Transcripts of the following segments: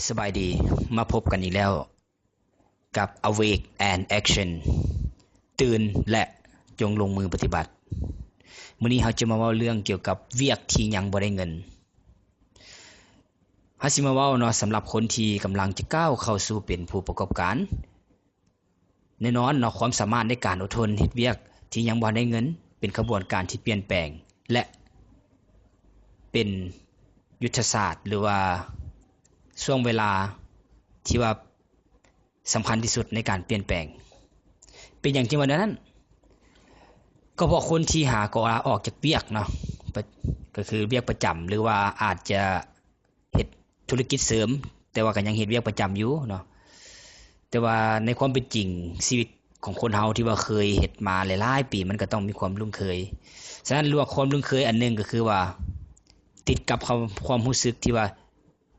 สบายดีมาพบกันอีกแล้วกับ Awake and Action ตื่นและจงลงมือปฏิบัติมื้อนี้เราจะมาเว้าเรื่องเกี่ยวกับเวียกที่ยังบ่ได้เงินเฮาสิมาเว้าเนาะสำหรับคนที่กำลังจะก้าวเข้าสู่เป็นผู้ประกอบการแน่นอนเนาะความสามารถในการอดทนเฮ็ดเวียกที่ยังบ่ได้เงินเป็นกระบวนการที่เปลี่ยนแปลงและเป็นยุทธศาสตร์หรือว่าช่วงเวลาที่ว่าสำคัญที่สุดในการเปลี่ยนแปลงเป็นอย่างจริงวันนั้นก็เพราะคนที่หาก็ลาออกจากเวียกเนาะก็คือเวียกประจำหรือว่าอาจจะเฮ็ดธุรกิจเสริมแต่ว่าก็ยังเฮ็ดเวียกประจำอยู่เนาะแต่ว่าในความเป็นจริงชีวิตของคนเฮาที่ว่าเคยเฮ็ดมาหลายๆปีมันก็ต้องมีความคุ้นเคยฉะนั้นรวมความคุ้นเคยอันนึงก็คือว่าติดกับความรู้สึกที่ว่า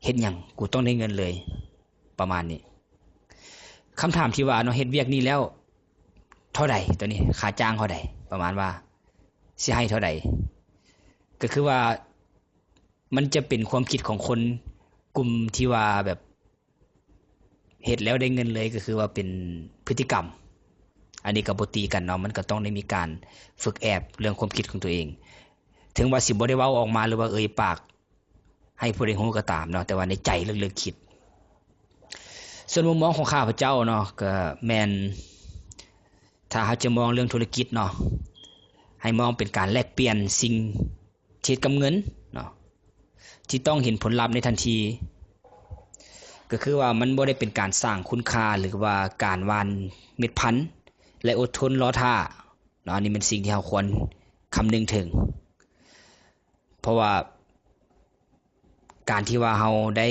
เฮ็ดหยังกูต้องได้เงินเลยประมาณนี้คำถามที่ว่าเนาะเฮ็ดเวียกนี้แล้วเท่าใดตัวนี้ค่าจ้างเท่าใดประมาณว่าสิให้เท่าใดก็คือว่ามันจะเป็นความคิดของคนกลุ่มที่ว่าแบบเฮ็ดแล้วได้เงินเลยก็คือว่าเป็นพฤติกรรมอันนี้ก็บ่ตีกันเนาะมันก็ต้องได้มีการฝึกแอบเรื่องความคิดของตัวเองถึงว่าสิบ่ได้เว้าออกมาหรือว่าเอ่ยปากให้ผู้ใดฮู้ก็ตามเนาะแต่ว่าในใจลึกๆคิดส่วนมุมมองของข้าพเจ้าเนาะก็แม่นถ้าเฮาจะมองเรื่องธุรกิจเนาะให้มองเป็นการแลกเปลี่ยนสิ่งที่กับเงินเนาะที่ต้องเห็นผลลัพธ์ในทันทีก็คือว่ามันบ่ได้เป็นการสร้างคุณค่าหรือว่าการหว่านเม็ดพันธุ์และอดทนรอท่าเนาะอันนี้เป็นสิ่งที่เฮาควรคำนึงถึงเพราะว่าการที่ว่าเฮาได้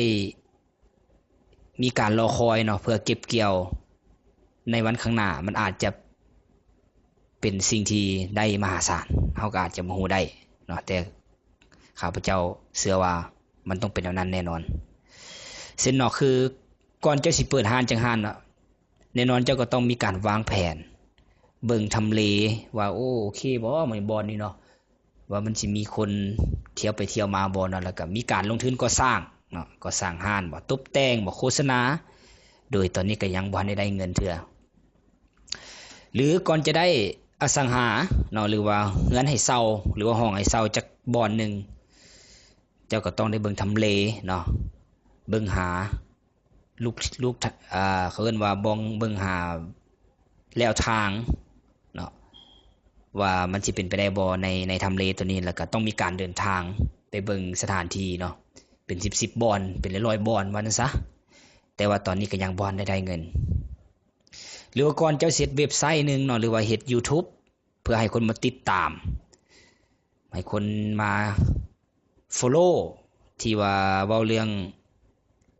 มีการรอคอยเนาะเพื่อเก็บเกี่ยวในวันข้างหน้ามันอาจจะเป็นสิ่งที่ได้มหาศาลเฮาก็อาจจะบ่ฮู้ได้เนาะแต่ข้าพเจ้าเชื่อว่ามันต้องเป็นแบบนั้นแน่นอนเส้นเนาะคือก่อนเจ้าสิเปิดร้านจังหั้นเนาะแน่นอนเจ้าก็ต้องมีการวางแผนเบิ่งทำเลว่าโอเคบ่มื้อบ่อนนี้เนาะว่ามันสิมีคนเที่ยวไปเที่ยวมาบ่เนาะแล้วก็มีการลงทุนก่อสร้างเนาะก่อสร้างร้านบ่ตกแต่งบ่โฆษณาโดยตอนนี้ก็ยังบ่ทันได้เงินเทื่อหรือก่อนจะได้อสังหาเนาะหรือว่าเรือนให้เช่าหรือว่าห้องให้เช่าจักบ่อนนึงเจ้าก็ต้องได้เบิ่งทำเลเนาะเบิ่งหาลูกเขาเอิ้นว่าเบิ่งหาแล้วทางเนาะว่ามันสิเป็นไปได้บ่ในทำเลตัวนี้แล้วก็ต้องมีการเดินทางไปเบิ่งสถานที่เนาะเป็น10บ่อนเป็นร้อยๆบ่อนว่าซั่นซะแต่ว่าตอนนี้ก็ยังบ่ทันได้เงินหรือว่าก่อนเจ้าเสร็จเว็บไซต์นึงเนาะหรือว่าเฮ็ด YouTube เพื่อให้คนมาติดตามให้คนมา follow ที่ว่าเว้าเรื่อง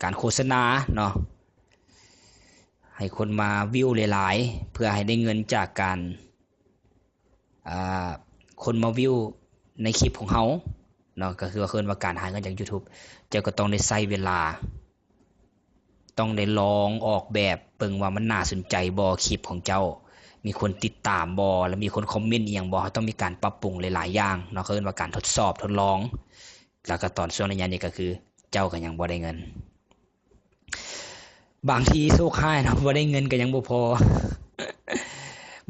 การโฆษณาเนาะให้คนมาวิวหลายๆเพื่อให้ได้เงินจากการคนมาวิวในคลิปของเฮาเนาะก็คือว่าเคิ้นว่าการหาเงินจาก YouTube เจ้าก็ต้องได้ใช้เวลาต้องได้ลองออกแบบเบิ่งว่ามันน่าสนใจบ่คลิปของเจ้ามีคนติดตามบ่แล้วมีคนคอมเมนต์อีหยังบ่ต้องมีการปรับปรุงหลายๆอย่างเนาะเคิ้นว่าการทดสอบทดลองแล้วก็ตอนช่วงระยะนี้ก็คือเจ้าก็ยังบ่ได้เงินบางทีโชคร้ายเนาะบ่ได้เงินก็ยังบ่พอ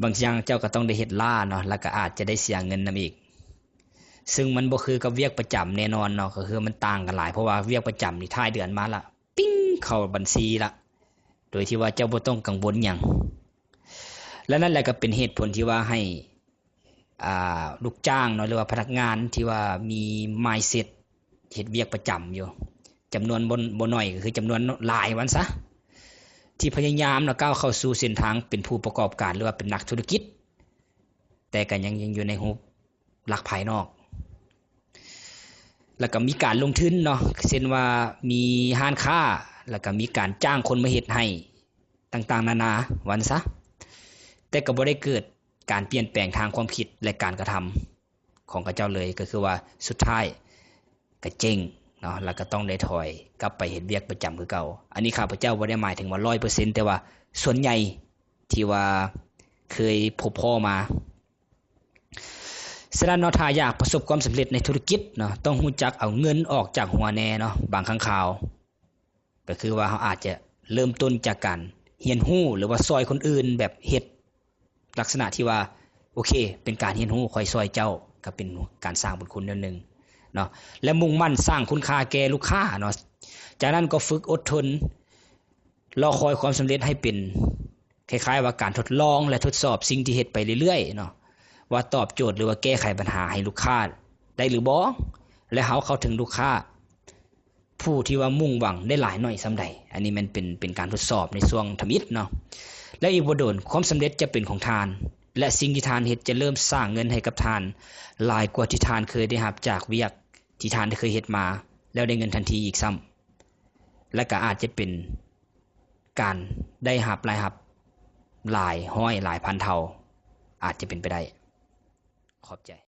บางอย่างเจ้าก็ต้องได้เฮ็ดล่าเนาะแล้วก็อาจจะได้เสียเงินนำอีกซึ่งมันบ่คือกับเวียกประจำแน่นอนเนาะก็คือมันต่างกันหลายเพราะว่าเวียกประจำนี่ท้ายเดือนมาละปิ้งเข้าบัญชีละโดยที่ว่าเจ้าบ่ต้องกังวลหยังและนั่นแหละก็เป็นเหตุผลที่ว่าให้ลูกจ้างเนาะหรือว่าพนักงานที่ว่ามี mindset เฮ็ดเวียกประจำอยู่จำนวนบ่น้อยก็คือจำนวนหลายวันซะที่พยายามก้าวเข้าสู่เส้นทางเป็นผู้ประกอบการหรือว่าเป็นนักธุรกิจแต่ก็ยังอยู่ในรูปลักษณ์ภายนอกแล้วก็มีการลงทุนเนาะเช่นว่ามีร้านค้าแล้วก็มีการจ้างคนมาเฮ็ดให้ต่างๆนานาวันซะแต่ก็บ่ได้เกิดการเปลี่ยนแปลงทางความคิดและการกระทำของเขาเจ้าเลยก็คือว่าสุดท้ายก็เจ๊งเนาะแล้วก็ต้องได้ถอยกลับไปเฮ็ดเวียกประจำคือเก่าอันนี้ข้าพเจ้าบ่ได้หมายถึงว่า 100% แต่ว่าส่วนใหญ่ที่ว่าเคยพบพ่อมาฉะนั้นเนาะถ้าอยากประสบความสำเร็จในธุรกิจเนาะต้องรู้จักเอาเงินออกจากหัวแน่เนาะบางครั้งคราว ก็คือว่าเราอาจจะเริ่มต้นจากการเรียนรู้หรือว่าซอยคนอื่นแบบเฮ็ดลักษณะที่ว่าโอเคเป็นการเรียนรู้คอยซอยเจ้าก็เป็นการสร้างบุญคุณนึงเนาะและมุ่งมั่นสร้างคุณค่าแก่ลูกค้าเนาะจากนั้นก็ฝึกอดทนรอคอยความสำเร็จให้เป็นคล้ายๆว่าการทดลองและทดสอบสิ่งที่เฮ็ดไปเรื่อยๆเนาะว่าตอบโจทย์หรือว่าแก้ไขปัญหาให้ลูกค้าได้หรือบ่และเฮาเข้าถึงลูกค้าผู้ที่ว่ามุ่งหวังได้หลายหน่อยส่าใดอันนี้มันเป็นการทดสอบในช่วงทมิตเนาะและอีกบ่โดนความสำเร็จจะเป็นของทานและสิ่งที่ทานเฮ็ดจะเริ่มสร้างเงินให้กับทานหลายกว่าที่ทานเคยได้รับจากเวียกที่ทานได้เคยเฮ็ดมาแล้วได้เงินทันทีอีกซ้ำและก็อาจจะเป็นการได้รับรายรับหลายร้อยหลายพันเท่าอาจจะเป็นไปได้ขอบใจ